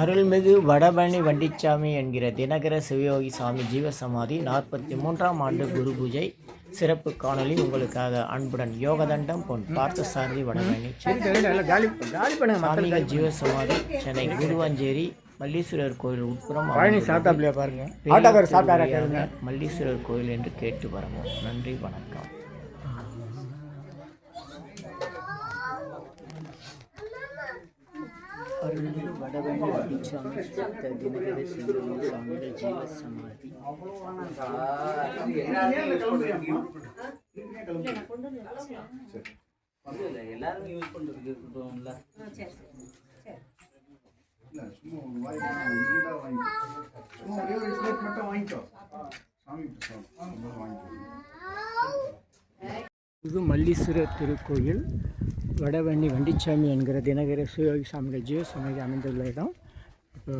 அருள்மிகு வடபழனி வண்டிச்சாமி என்கிற தினகர சிவயோகி சாமி ஜீவசமாதி 43ஆம் ஆண்டு குரு பூஜை சிறப்பு காணொலி உங்களுக்காக அன்புடன் யோகதண்டம் பொன் பார்த்தசாரதி வடபழனி சாமிகள் ஜீவசமாதி சென்னை குருவாஞ்சேரி மல்லீஸ்வரர் கோயில் உட்புறம் மல்லீஸ்வரர் கோயில் என்று கேட்டு வரணும். நன்றி, வணக்கம். அருள்மிகு வடபழனி வண்டிச்சாமி தினகர சிவயோகி சாமிகள் ஜீவசமாதி எல்லாரும் யூஸ் பண்றதுக்கு இது மல்லீஸ்வரர் திருக்கோயில் வடபழனி வண்டிச்சாமி என்கிற தினகர சிவயோகி சாமிகள் ஜீவசமாதி அமைந்துள்ள இடம். இப்போ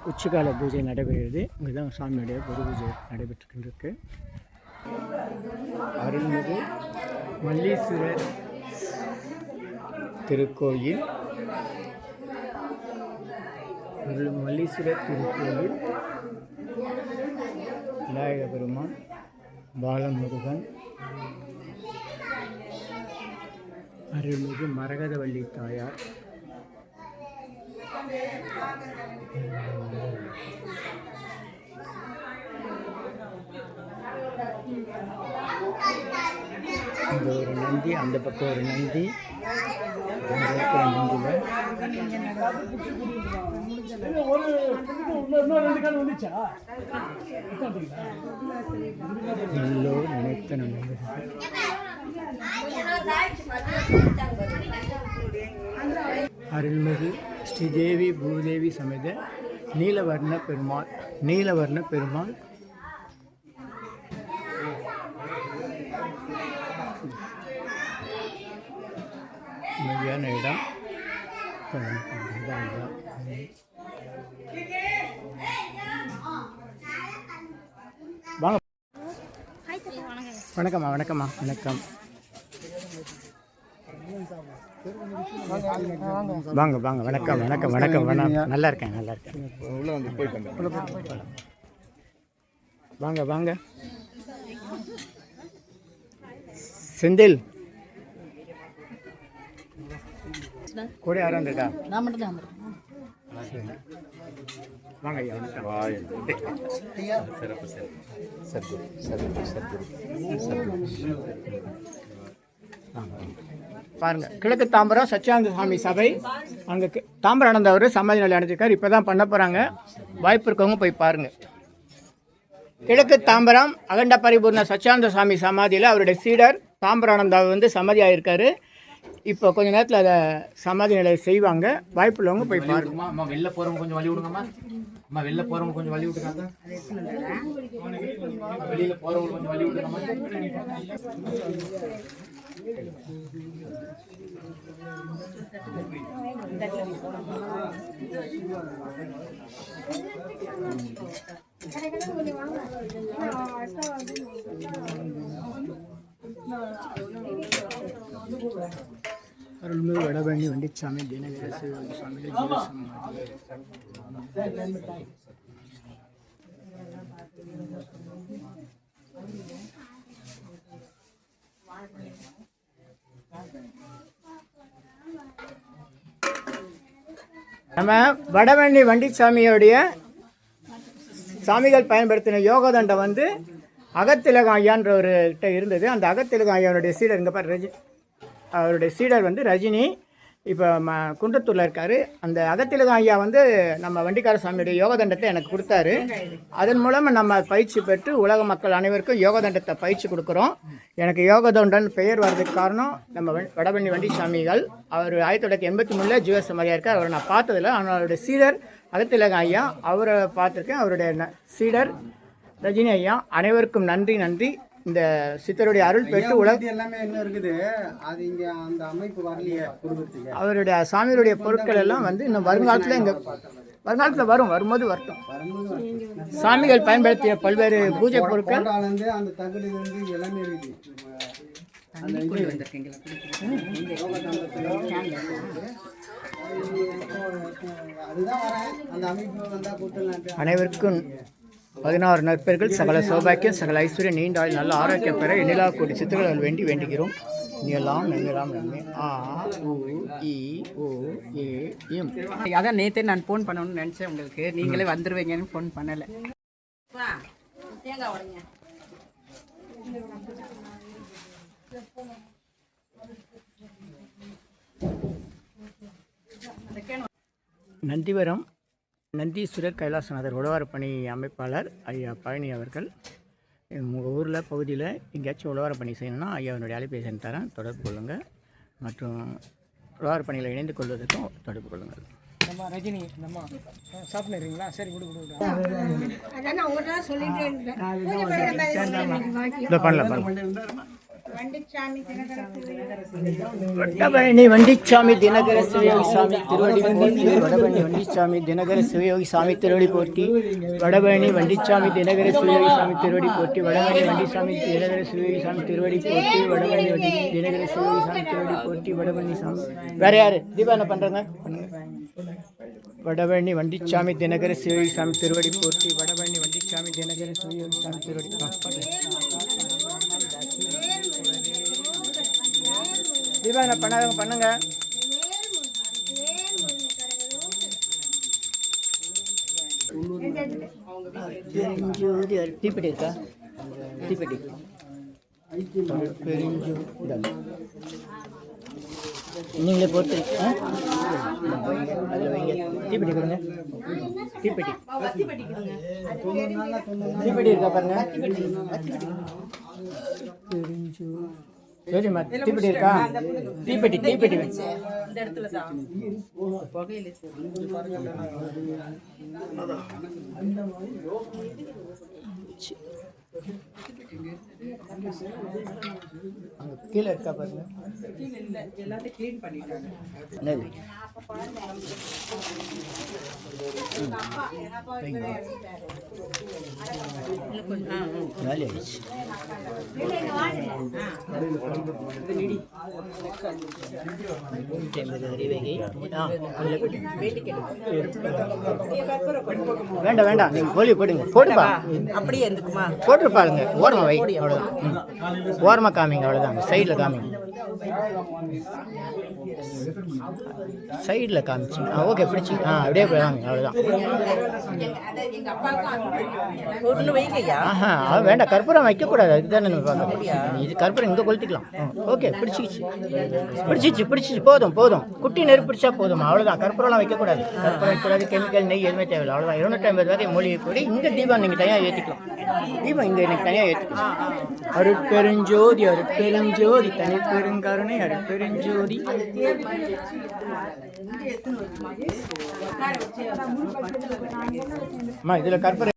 உச்சிகால பூஜை நடைபெறுகிறது. இங்கே தான் சாமியுடைய குரு பூஜை நடைபெற்றுருக்கு. அருள்மிகு மல்லீஸ்வரர் திருக்கோயில் மல்லீஸ்வரர் திருக்கோயில் விநாயக பெருமான், பாலமுருகன், அருள்மிகு மரகதவள்ளி தாயார், இங்கே ஒரு நந்தி, அந்த பக்கம் ஒரு நந்தி, எல்லோ நினைத்த நம்பர். அருள்மிகு ஸ்ரீதேவி பூதேவி சமேத நீலவர்ண பெருமாள் அமைதியான இடம். வாங்க. வணக்கம்மா. வணக்கம். வாங்க. வணக்கம். நல்லா இருக்கேன். வாங்க. செந்தில் கூட யாரும் வந்துட்டா? நான் மட்டும் தான் வாங்க ஐயா. பாருங்க, கிழக்கு தாம்பரம் சச்சியானந்த சுவாமி சபை, அங்கே தாம்பரம் அவர் சமாதி நிலை அடைஞ்சிருக்கார். இப்போ தான் பண்ண போகிறாங்க. வாய்ப்பு இருக்கவங்க போய் பாருங்க. கிழக்கு தாம்பரம் அகண்ட பரிபூர்ண சச்சியானந்த சுவாமி சமாதியில் அவருடைய சீடர் தாம்பரானந்தாவை சமாதி ஆகியிருக்காரு. இப்போ கொஞ்ச நேரத்தில் அதை சமாதி நிலையை செய்வாங்க. வாய்ப்பு உள்ளவங்க போய் பாருங்க. அம்மா வெளில போகிறவங்க கொஞ்சம் வழி விடுங்கம்மா. வெளியில் போகிறவங்க கொஞ்சம் வழி விட்டுக்காங்க. வெளியில் போகிறவங்க கொஞ்சம் வழி விடுங்கம்மா. அருள்மிகு வடபழனி வண்டிச்சாமி தினகர சிவயோகி சாமிகள் ஜீவசமாதி. நம்ம வடபழனி வண்டிச்சாமியோடைய சாமிகள் பயன்படுத்தின யோகதண்டம் அகத்திலகம் ஐயான்றவர்கிட்ட இருந்தது. அந்த அகத்திலகம் ஐயாவுடைய சீடர் இங்கே பாரு அவருடைய சீடர் ரஜினி இப்போ குன்றத்தூரில் இருக்கார். அந்த அகத்திலகம் ஐயா நம்ம வண்டிக்கார சாமியுடைய யோகதண்டத்தை எனக்கு கொடுத்தாரு. அதன் மூலம் நம்ம பயிற்சி பெற்று உலக மக்கள் அனைவருக்கும் யோகதண்டத்தை பயிற்சி கொடுக்குறோம். எனக்கு யோகதண்டன் பெயர் வர்றதுக்கு காரணம் நம்ம வடபழனி வண்டிச்சாமிகள். அவர் 1983 ஜீவசமாதியாக இருக்கார். அவரை நான் பார்த்ததில்ல. ஆனால் அவருடைய சீடர் அகத்திலகம் ஐயா, அவரை பார்த்துருக்கேன். அவருடைய சீடர் ரஜினி ஐயா. அனைவருக்கும் நன்றி. இந்த சித்தருடைய அருள் பெற்று உலக எல்லாமே என்ன இருக்குது, அது இங்கே அந்த அமைப்பு வரலையே. அவருடைய சாமியுடைய பொருட்கள் எல்லாம் இன்னும் வருங்காலத்தில் வரும்போது வரட்டும். சாமிகள் பயன்படுத்திய பல்வேறு பூஜை பொருட்கள் அந்த தகுதி எல்லாமே இருக்குது. அனைவருக்கும் 16 நற்பெயர்கள், சகல சௌபாக்கியம், சகல ஐஸ்வர்யம், நீண்ட ஆயுள், நல்ல ஆரோக்கியம் பெற எண்ணிலா கோடி சித்திரங்கள் வேண்டி வேண்டுகிறோம். நீலாம் நன்மையெல்லாம் நன்மை. ஆ உ இ ஓ ஏ எம். அதான் நேற்றே நான் ஃபோன் பண்ணணும்னு நினச்சேன் உங்களுக்கு. நீங்களே வந்துடுவீங்கன்னு ஃபோன் பண்ணலை. நந்திவரம் நந்தீஸ்வரர் கைலாசநாதர் உழவாரப்பணி அமைப்பாளர் ஐயா பழனி அவர்கள், உங்கள் ஊரில் பகுதியில் எங்கேயாச்சும் உழவாரப்பணி செய்யணும்னா ஐயாவுடைய அலைபேசி எண் தரேன், தொடர்பு கொள்ளுங்கள். மற்றும் உழவாரப்பணியில் இணைந்து கொள்வதற்கும் தொடர்பு கொள்ளுங்கள். நம்ம ரஜினி நம்ம சாப்பிடுறீங்களா? சரி கொடு. வடபழனி வண்டிச்சாமி தினகர சிவயோகி சாமி திருவடி போற்றி. வடபழனி வண்டிச்சாமி தினகர சிவயோகி சாமி திருவடி போற்றி. வடபழனி வண்டிச்சாமி தினகர சிவயோகி சாமி திருவடி போற்றி. வடபழனி வண்டிசாமி தினகர சிவயோகி சாமி திருவடி போற்றி. வடபழனி வண்டி தினகர சிவயோகி சாமி திருவடி போற்றி. வடபழனி சாமி வேற யாரு? தீபா என்ன பண்றாங்க? வடபழனி வண்டிச்சாமி தினகர சிவயோகி சாமி திருவடி போற்றி. வடபழனி வண்டிச்சாமி தினகர சிவயோகி சாமி திருவடி. தீபா என்ன பண்ணாதவங்க பண்ணுங்க. தீப்பெட்டி இருக்கா? தீப்பெட்டி பெருஞ்சோதி நீங்களே போட்டு அதில் வைங்க. தீப்பெட்டி கொடுங்க. தீப்பெட்டி இருக்கா பாருங்க. சரிம்மா, தீப்பெட்டி இருக்கா? தீப்பெட்டி இந்த இடத்துல தான் புகையில அங்கே கீழே இருக்கா பாருங்க. எல்லாத்தையும் க்ளீன் பண்ணிட்டாங்க. வேலை ஆயிடுச்சு. வேண்டாம் வேண்டாம், நீங்கள் கோழி போடுங்க. போட்டுப்பா, அப்படியே இருந்துக்குமா? போட்டுருப்பாருங்க. ஓரமாக வை, அவ்வளோதான். ஓரமாக காமிங்க, அவ்வளோதான். சைடில் காமிங்க, சைடில் காமிச்சு. ஓகே, பிடிச்சி அப்படியே காமிங்க, அவ்வளோதான். ஆஹா, அது வேண்டாம். கற்பூரம் வைக்கக்கூடாது, அதுதான் நம்ம பார்க்கணும். இது கற்பூரம் இங்கே கொளுத்திக்கலாம். ஓகே, பிடிச்சிச்சு. போதும். குட்டி நெருப்பு பிடிச்சா போதும், அவ்வளோதான். கற்பூரம்லாம் வைக்கக்கூடாது. கற்பூரம் வைக்கக்கூடாது. கெமிக்கல், நெய் எதுவுமே தேவையில்லை, அவ்வளோதான். 250 வரை மூலிகை கூடி இங்கே தீபம் நீங்கள் தனியாக ஏற்றிக்கலாம். தீபம் இங்கே எனக்கு தனியாக ஏற்றிக்கலாம். அருட்பெருஞ்சோதி அருட்பெருஞ்சோதி தனி பெருங்கருணை அருட்பெருஞ்சோதி. அம்மா இதில் கற்பூரம்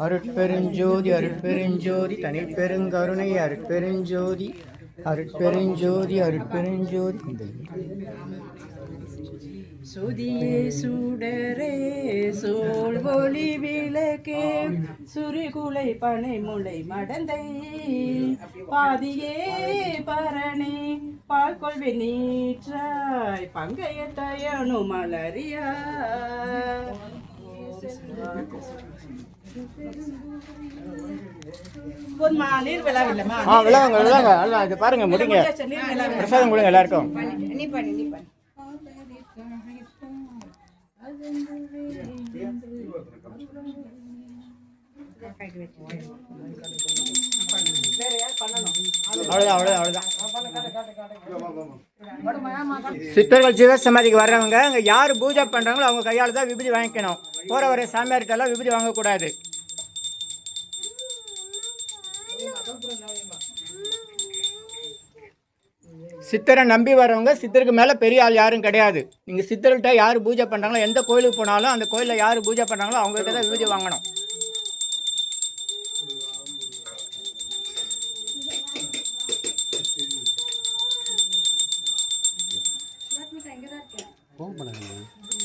அருட்பெருஞ்சோதி அருட்பெருஞ்சோதி தனி பெருங்கருணை அருட்பெருஞ்சோதி அருட்பெருஞ்சோதி அருட்பெருஞ்சோதி. சுதியே சுடரே சோல் ஒளி விளக்கே சுரிகுலை பனை முளை மடந்தை பாதியே பரணி பால் கொள்வி நீற்றாய் பங்கைய தயனு மலரியா. நீர் விழாவில்லமா? விழாங்க. இது பாருங்க, முடிங்க. பிரசாதம் கொடுங்க எல்லாருக்கும். அவ்வளோதான். சித்தர்கள் ஜீவசமாதிக்கு வர்றவங்க அங்கே யார் பூஜை பண்ணுறாங்களோ அவங்க கையால் தான் விபூதி வாங்கிக்கணும். போகிற வர சாமியார்கிட்டலாம் விபூதி வாங்கக்கூடாது. சித்தரை நம்பி வரவங்க, சித்தருக்கு மேலே பெரிய ஆள் யாரும் கிடையாது. நீங்கள் சித்தர்கிட்ட யார் பூஜை பண்ணுறாங்களோ, எந்த கோயிலுக்கு போனாலும் அந்த கோயிலில் யார் பூஜை பண்ணுறாங்களோ அவங்ககிட்ட தான் விபூதி வாங்கணும்.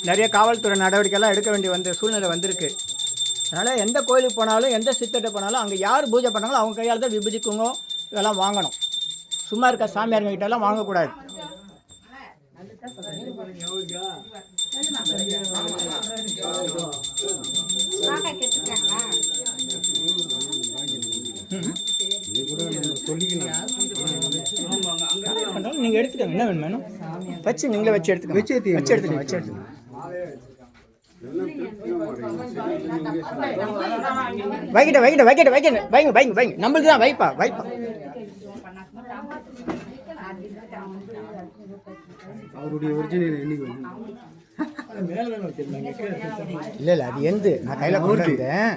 நிறைய காவல்துறை நடவடிக்கைலாம் எடுக்க வேண்டிய சூழ்நிலை வந்திருக்கு. அதனால் எந்த கோயிலுக்கு போனாலும், எந்த சித்தர்கிட்ட போனாலும் அங்கே யார் பூஜை பண்ணாங்களோ அவங்க கையால் தான் விபூதி குங்குமம் இதெல்லாம் வாங்கணும். சும்மா இருக்க சாமியாருங்க கிட்ட எல்லாம் வாங்கக்கூடாது. நீங்கள் எடுத்துக்கோங்க, என்ன வேணும் வச்சு நீங்களே வச்சு எடுத்துக்கோங்க, வச்சு எடுத்துக்கோங்க. வைங்க நம்மளுக்கு தான் வைப்பா. அவருடைய ஒரிஜினல் என்னைக்கு இல்லை அது எந்த நான் கையில் கொடுத்துருந்தேன்.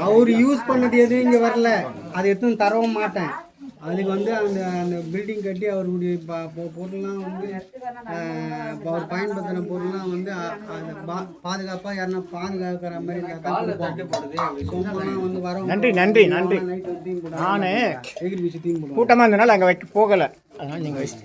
அவர் யூஸ் பண்ணது எதுவும் இங்கே வரல, அதை எடுத்துன்னு தரவும் மாட்டேன். அதுக்கு வந்து அந்த அந்த பில்டிங் கட்டி அவருடைய பொருள்லாம் வந்து அவர் பயன்படுத்தின பொருள்லாம் வந்து பாதுகாப்பாக யாருன்னா பாதுகாக்கிற மாதிரி சொம்பெல்லாம் வந்து வர. நன்றி. நான் கூட்டமாக இருந்தனால அங்கே வைக்க போகலை, அதனால் நீங்கள் வச்சு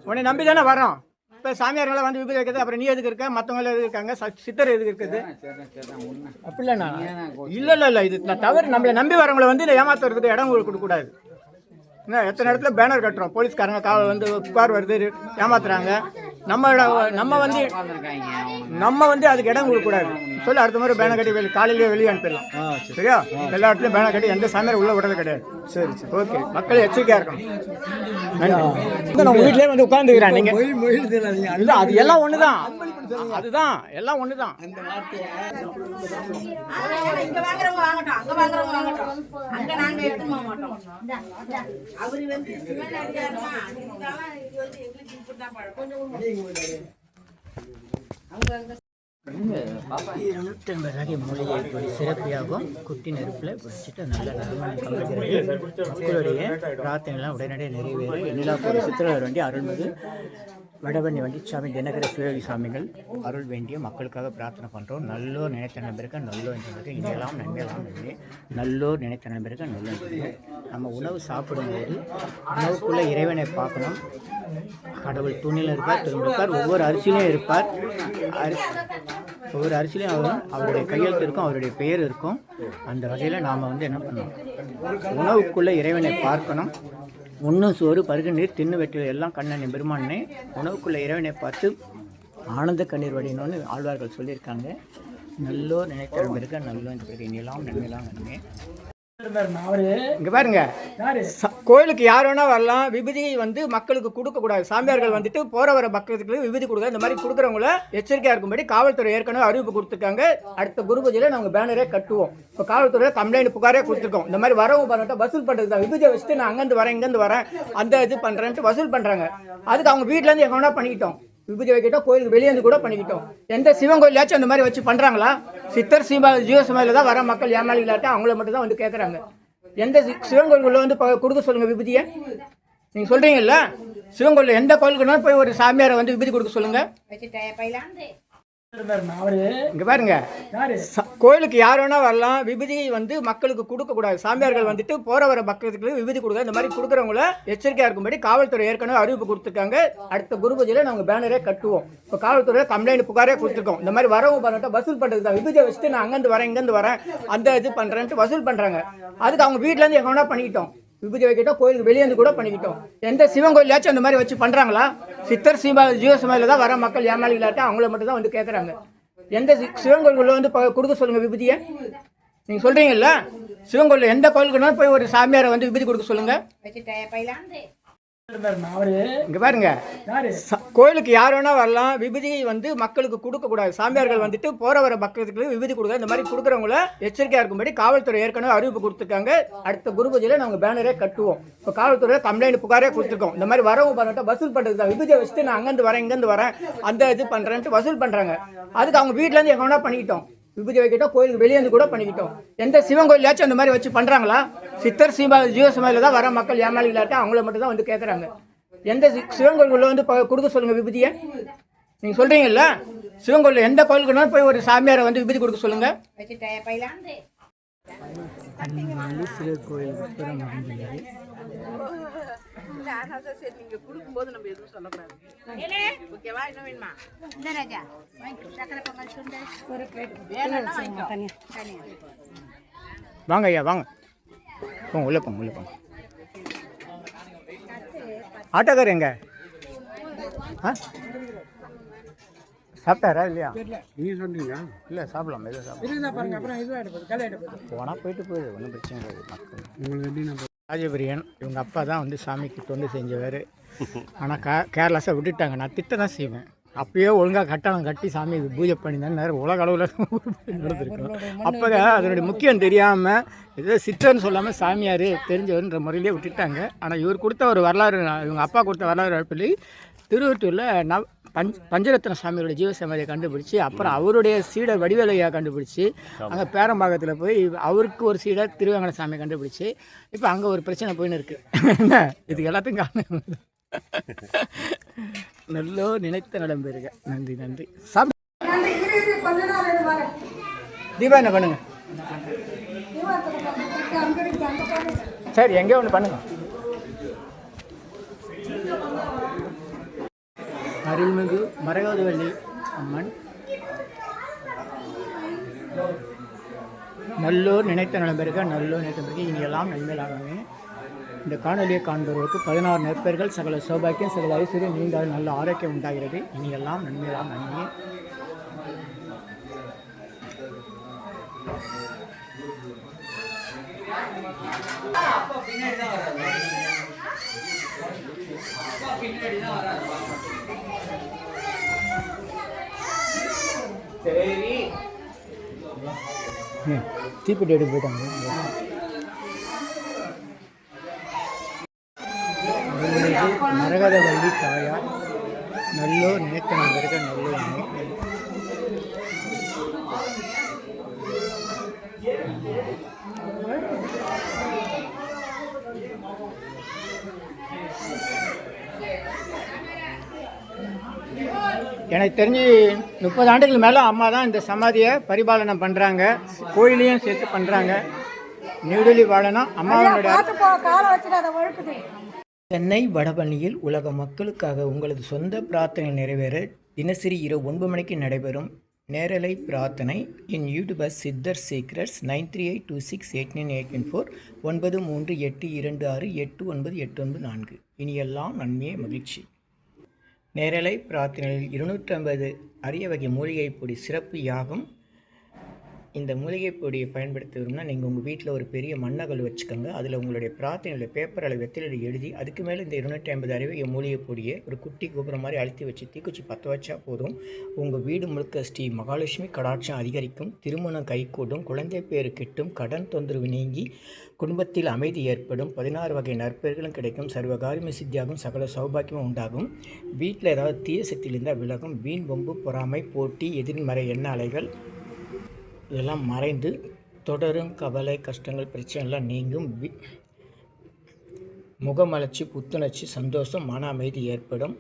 உன்னை நம்பி தானே வரோம். இப்போ சாமியார்களாம் வந்து விபத்து வைக்கிறது, அப்புறம் நீ எதுக்கு இருக்க, மற்றவங்க எதுக்கு இருக்காங்க, சித்தர் எதுக்கு இருக்குது? அப்படிலண்ணா இல்லை இது நான் தவறு. நம்மளை நம்பி வரவங்களை வந்து இதை ஏமாத்துறதுக்கு இடம் கொடுக்கக்கூடாது. என்ன எத்தனை இடத்துல பேனர் கட்டுறோம், போலீஸ்காரங்க காவல் வந்து புகார் வருது, ஏமாத்துறாங்க. நம்ம வந்து அதுக்கு இடம் கொடுக்கக்கூடாது. சொல்லி அடுத்த மாதிரி பேனர் கட்டி காலையிலேயே வெளியே அனுப்பிடலாம். சரியா? எல்லா இடத்துலையும் பேனர் கட்டி எந்த சாமியார் உள்ள விடுறது கிடையாது. சரி ஓகே, மக்கள் எச்சரிக்கையாக இருக்கணும். உங்கள் வீட்டிலே வந்து உட்காந்துக்கிறேன். நீங்கள் அது எல்லாம் ஒன்று தான், அதுதான் எல்லாம் ஒன்று தான். மூலிகை பொடி சிறப்பியாகும். குட்டி நெருப்பில் பிடிச்சிட்டு நல்ல நறுமணம் கலக்கிறது. மக்களுடைய பிரார்த்தனைலாம் உடனடியாக நிறைவேற எண்ணிலாப்பூர் சித்திரவர் வேண்டி அருள்மிகு வடபண்ணி வண்டி சாமி தினகர சிவகி சாமிகள் அருள் வேண்டிய மக்களுக்காக பிரார்த்தனை பண்ணுறோம். நல்லோர் நினைத்த நம்பிருக்க நல்லோர் என்பதற்கு இனியெல்லாம் நன்மையெல்லாம் நன்மை. நல்லோர் நினைத்த நம்பிருக்க நல்லோர் நன்மை. நம்ம உணவு சாப்பிடும்போது உணவுக்குள்ளே இறைவனை பார்க்கணும். கடவுள் தூணில் இருப்பார், திரும்பிப்பார், ஒவ்வொரு அரிசியிலையும் இருப்பார். ஒவ்வொரு அரிசிலையும் அவருடைய கையெழுத்து இருக்கும், அவருடைய பெயர் இருக்கும். அந்த வகையில் நாம் வந்து என்ன பண்ணணும், உணவுக்குள்ளே இறைவனை பார்க்கணும். உண்ணும் சோறு பருகு நீர் தின்னு வெற்றில எல்லாம் கண்ணன் பெருமானே உணவுக்குள்ளே இறைவனை பார்த்து ஆனந்த கண்ணீர் வடினோன்னு ஆழ்வார்கள் சொல்லியிருக்காங்க. நல்லோர் நினைத்தல் இருக்க நல்லோர் இந்த பிறகு இனியெல்லாம் நன்மையெல்லாம் நன்மை. இங்கே பாருங்க, கோயிலுக்கு யார் வேணா வரலாம். விபூதி வந்து மக்களுக்கு கொடுக்கக்கூடாது. சாமியார்கள் வந்துட்டு போற வர பக்தர்களுக்கு விபூதி கொடுக்க, இந்த மாதிரி கொடுக்குறவங்கள எச்சரிக்கையாக இருக்கும்படி காவல்துறை ஏற்கனவே அறிவிப்பு கொடுத்துருக்காங்க. அடுத்த குரு பூஜையில் நாங்கள் பேனரே கட்டுவோம். இப்போ காவல்துறையில் கம்ப்ளைண்ட் புகாரே கொடுத்துருக்கோம். இந்த மாதிரி வரவும் பண்ணிட்டு வசூல் பண்ணுறது தான். விபூதியை வச்சுட்டு நான் அங்கேருந்து வரேன் இங்கேருந்து வரேன் அந்த இது பண்ணுறேன்ட்டு வசூல் பண்ணுறாங்க. அதுக்கு அவங்க வீட்டிலேருந்து எங்கே வேணா பண்ணிக்கிட்டோம். விபூதி வைக்கிட்டோம், கோயிலுக்கு வெளியே வந்து கூட பண்ணிக்கிட்டோம். எந்த சிவன் கோயிலாச்சும் அந்த மாதிரி வச்சு பண்ணுறாங்களா? சித்தர் ஜீவசமையில் தான் வர மக்கள் ஏமாளிகளாட்ட அவங்கள மட்டும் தான் வந்து கேட்குறாங்க. எந்த சிவன் கோயிலுக்குள்ள வந்து கொடுக்க சொல்லுங்கள் விபூதியை. நீங்கள் சொல்கிறீங்கல்ல, சிவன் கோயிலில் எந்த கோயிலுக்குனாலும் போய் ஒரு சாமியாரை வந்து விபூதி கொடுக்க சொல்லுங்கள். இங்கே பாருங்க, கோயிலுக்கு யார் வேணா வரலாம். விபூதி வந்து மக்களுக்கு கொடுக்கக்கூடாது. சாமியார்கள் வந்துட்டு போற வர பக்தர்களுக்கு விபூதி கொடுக்க, இந்த மாதிரி கொடுக்குறவங்கள எச்சரிக்கையாக இருக்கும்படி காவல்துறை ஏற்கனவே அறிவிப்பு கொடுத்துருக்காங்க. அடுத்த குரு பூஜையில் நாங்கள் பேனரே கட்டுவோம். இப்போ காவல்துறையில் கம்ப்ளைண்ட் புகாரே கொடுத்துருக்கோம். இந்த மாதிரி வரவும் பண்ணிட்டு வசூல் பண்ணுறது தான். விபூதியை வச்சுட்டு நான் அங்கேருந்து வரேன் இங்கேருந்து வரேன் அந்த இது பண்ணுறேன்ட்டு வசூல் பண்ணுறாங்க. அதுக்கு அவங்க வீட்டிலேருந்து எங்கே வேணா பண்ணிக்கிட்டோம். விபூதி வைக்கிட்டோம், கோயிலுக்கு வெளியே வந்து கூட பண்ணிக்கிட்டோம். எந்த சிவன் கோயிலாச்சும் அந்த மாதிரி வச்சு பண்ணுறாங்களா? சித்தர் ஜீவசமையில் தான் வர மக்கள் ஏமாளிகளாட்ட அவங்கள மட்டும் தான் வந்து கேட்குறாங்க. எந்த சிவன் கோயிலுக்குள்ள வந்து கொடுக்க சொல்லுங்கள் விபூதியை. நீங்கள் சொல்கிறீங்கல்ல, சிவன் கோயிலில் எந்த கோயிலுக்குனாலும் போய் ஒரு சாமியாரை வந்து விபூதி கொடுக்க சொல்லுங்கள். இங்கே பாருங்க, கோயிலுக்கு யார் வேணா வரலாம். விபூதி வந்து மக்களுக்கு கொடுக்கக்கூடாது. சாமியார்கள் வந்துட்டு போற வர பக்தர்களுக்கு விபூதி கொடுக்க, இந்த மாதிரி கொடுக்குறவங்கள எச்சரிக்கையாக இருக்கும்படி காவல்துறை ஏற்கனவே அறிவிப்பு கொடுத்துருக்காங்க. அடுத்த குரு பூஜையில் நாங்கள் பேனரே கட்டுவோம். இப்போ காவல்துறையில் கம்ப்ளைண்ட் புகாரே கொடுத்துருக்கோம். இந்த மாதிரி வரவும் பண்ணிட்டு வசூல் பண்ணுறது தான். விபூதியை வச்சுட்டு நான் அங்கேருந்து வரேன் இங்கேருந்து வரேன் அந்த இது பண்ணுறேன்ட்டு வசூல் பண்ணுறாங்க. அதுக்கு அவங்க வீட்டிலேருந்து எங்கே வேணா பண்ணிக்கிட்டோம். விபூதி வைக்கிட்டோம், கோயிலுக்கு வெளியே வந்து கூட பண்ணிக்கிட்டோம். எந்த சிவன் கோயிலாச்சும் அந்த மாதிரி வச்சு பண்ணுறாங்களா? சித்தர் ஜீவசமையில் தான் வர மக்கள் ஏமாளிகளாட்ட அவங்கள மட்டும் தான் வந்து கேட்குறாங்க. எந்த சிவன் கோயிலுக்குள்ள வந்து கொடுக்க சொல்லுங்கள் விபூதியை. நீங்கள் சொல்கிறீங்கல்ல, சிவன் கோயிலில் எந்த கோயிலுக்குனாலும் போய் ஒரு சாமியாரை வந்து விபூதி கொடுக்க சொல்லுங்கள். சிறுவர் கோயில் உட்புறம் அமைந்துள்ளது. நீங்க கொடுக்கும்போது நம்ம எதுவும் சொல்லக்கூடாது. ஓகேவா? என்ன வேணுமா? வாங்க ஐயா வாங்க, போங்க உள்ளே போங்க உள்ளே போங்க. ஆட்டோக்கார் எங்க? சாப்பிட்டாரா இல்லையா? நீங்கள் சொல்கிறீங்க இல்லை சாப்பிடலாம், எதுவும் சாப்பிடலாம். போனால் போயிட்டு போகுது, ஒன்றும் பிரச்சனை கிடையாது. மக்கள் உங்களுக்கு எப்படி ராஜபிரியன் இவங்க அப்பா தான் வந்து சாமிக்கு தொண்டு செஞ்சவர். ஆனால் கேர்லெஸ்ஸாக விட்டுட்டாங்க. நான் திட்ட தான் செய்வேன். அப்பயே ஒழுங்காக கட்டணம் கட்டி சாமி பூஜை பண்ணி தான் நேரம் உலக அளவில் நடந்திருக்கும். அப்போ தான் அதனுடைய முக்கியம் தெரியாமல் ஏதோ சித்தர்னு சொல்லாமல் சாமியார் தெரிஞ்சவர்ன்ற முறையிலே விட்டுட்டாங்க. ஆனால் இவர் கொடுத்த ஒரு வரலாறு, இவங்க அப்பா கொடுத்த வரலாறு சொல்லி திருவொற்றியூரில் பஞ்சரத்ன சாமியோட ஜீவசமாதியை கண்டுபிடிச்சி, அப்புறம் அவருடைய சீடர் வடிவேலையா கண்டுபிடிச்சி, அங்கே பேரம்பாக்கத்தில் போய் அவருக்கு ஒரு சீடர் திருவேங்கட சாமி கண்டுபிடிச்சி, இப்போ அங்கே ஒரு பிரச்சனை போயின்னு இருக்குது. இதுக்கு எல்லாத்தையும் காரணம் நல்லோ நினைத்த நலம் பெறுக. நன்றி நன்றி. தீபா என்ன பண்ணுங்க? சரி, எங்கேயோ ஒன்று பண்ணுங்க. அருள்மிகு மரகதவள்ளி அம்மன் நல்லோர் நினைத்த நலம் பெறுக, நல்லோர் நினைத்த பிறகு இனியெல்லாம் நன்மையாகவே. இந்த காணொலியை காண்பவர்களுக்கு 16 நற்பெயர்கள், சகல சௌபாக்கியம், சகல ஐஸ்வர்யம், நீண்ட நல்ல ஆரோக்கியம் உண்டாகிறது. இனியெல்லாம் நன்மையெல்லாம் நன்மை. சரி, தீப்பெட்டி எடுத்து போயிட்டாங்க. மரகதவள்ளி தாயார் நல்லோர் நினைத்த நண்பர்கள் நல்லோர் எனக்கு தெரிஞ்சு 30 ஆண்டுகள் மேலே அம்மா தான் இந்த சமாதியை பரிபாலனை பண்ணுறாங்க. கோயிலையும் சேர்த்து பண்ணுறாங்க. நீடுலி வாழனா அம்மாவனுடைய. சென்னை வடபழனியில் உலக மக்களுக்காக உங்களது சொந்த பிரார்த்தனை நிறைவேற தினசரி இரவு 9 மணிக்கு நடைபெறும் நேரலை பிரார்த்தனை இன் யூடியூபர் சித்தர் சீக்ரெட்ஸ் 9382689814 9382268984. இனியெல்லாம் நன்மையே மகிழ்ச்சி. நேரலை பிரார்த்தனையில் 250 அரிய வகை மூலிகை பொடி சிறப்பு யாகம். இந்த மூலிகை பொடியை பயன்படுத்த விரும்பினா நீங்கள் உங்கள் வீட்டில் ஒரு பெரிய மண்ணகல் வச்சுக்கோங்க. அதில் உங்களுடைய பிரார்த்தனையில் பேப்பர் அளவு வெத்தில எழுதி, அதுக்கு மேலே இந்த 250 அரிய வகை மூலிகை பொடியை ஒரு குட்டி கோபுரம் மாதிரி அழுத்தி வச்சு தீக்குச்சி பற்ற வச்சா போதும். உங்கள் வீடு முழுக்க ஸ்ரீ மகாலட்சுமி கடாட்சம் அதிகரிக்கும், திருமணம் கைகூடும், குழந்தை பேர் கிட்டும், கடன் தொந்தரவு நீங்கி குடும்பத்தில் அமைதி ஏற்படும், 16 வகை நற்பெயர்களும் கிடைக்கும், சர்வகாரியம சித்தியாகும், சகல சௌபாக்கியமும் உண்டாகும், வீட்டில் ஏதாவது தீய சக்தியில் இருந்தால் விலகும், வீண் வம்பு பொறாமை போட்டி எதிர்மறை எண்ண அலைகள் இதெல்லாம் மறைந்து தொடரும் கவலை கஷ்டங்கள் பிரச்சனைலாம் நீங்கும், முகமலர்ச்சி புத்துணர்ச்சி சந்தோஷம் மன அமைதி ஏற்படும்.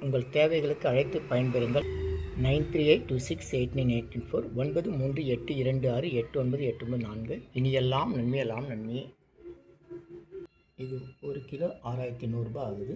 உங்கள் தேவைகளுக்கு அழைத்து பயன்பெறுங்கள். 9382689814 9382268984. இனியெல்லாம் நன்மையெல்லாம் நன்மையே. இது 1 கிலோ 6100 ரூபாய் ஆகுது.